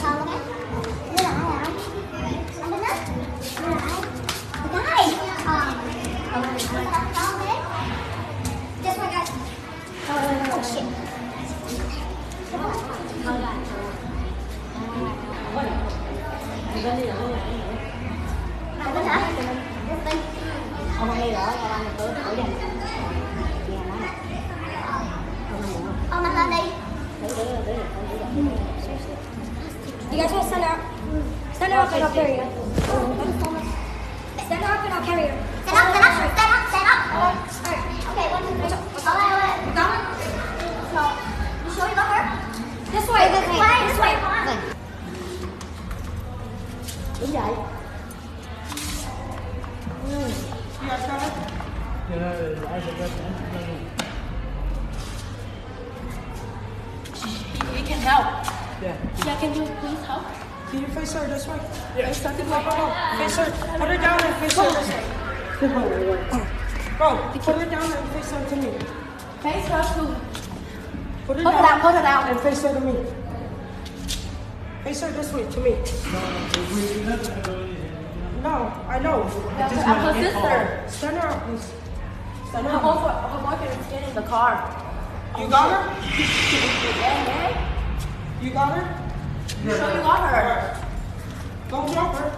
Con luôn á. Đưa lại hả? Anh bên đó. Đưa lại. Cái. Con đấy. Just like that. Oh shit. Bên hả? Bên. Ông đi rồi, ông ăn được ở đây. Ông ăn lên đi. You guys want to stand out? Stand up and I'll carry you. Stand up and I'll carry you. Stand up, stand up, stand up, stand up. Alright. Okay, 1, 2, 3. Wait. So, you sure you got her? This way, this way. This way, come on. Đứng dậy. We can help. Yeah. Yeah, can you please help? Can you face her this way? Yeah. Face her. Face her. Put her down and face her this way. Bro, put her down and face her to me. Face her to. Put her Put her down, put her down. and face her to me. Face her this way to me. No, I know. I'm her sister. Stand her up, please. Stand her Her up. boyfriend is getting in the car. You got her? Hey, You got her? you sure you got her? Don't drop her.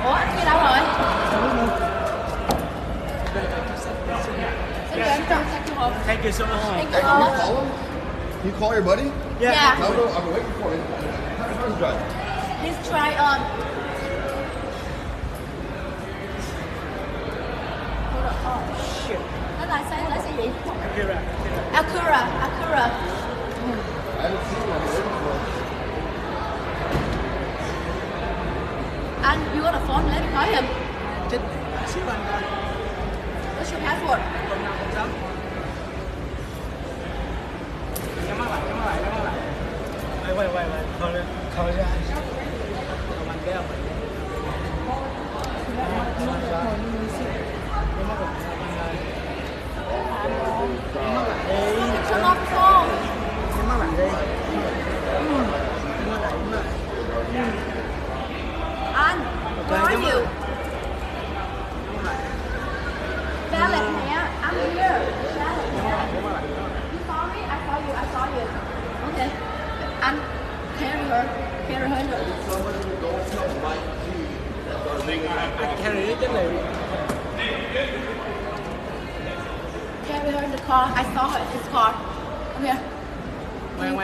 Ủa, anh kia đâu rồi? Thank you so much. Thank Hey, you. can you call him? You call your buddy? Yeah. No, no, I've been waiting for him. How's he driving? Please try on. Oh shit. Nó là xe gì? Acura. I haven't seen him. I've been waiting for him. And you got a phone, let me call him. What's your password? Quay. Thôi ra. Mình kéo. Turn off the phone. Anh, where are you? Ballot here. I'm here. Ballot here. You saw me? I saw you. Okay. Anh, carry her. Carry her. I carry it in there. Carry her in the car. I saw her in this car. Come here. Ngoan.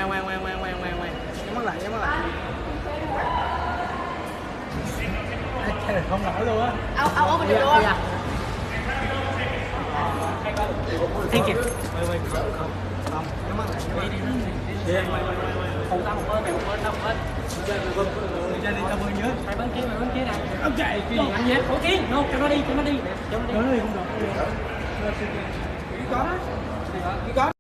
Nhắm mắt lại. Carry không nổi luôn á. I'll open the door. Thank you. Quay. Không, nhắm mắt lại. Đi. Không tao một hết. Ra đi tao mới nhớ. Mày bên kia này. Ok, cái gì anh nhé. Cổ kiến. No, cho nó đi. Cho nó đi không được. You got it? You got it?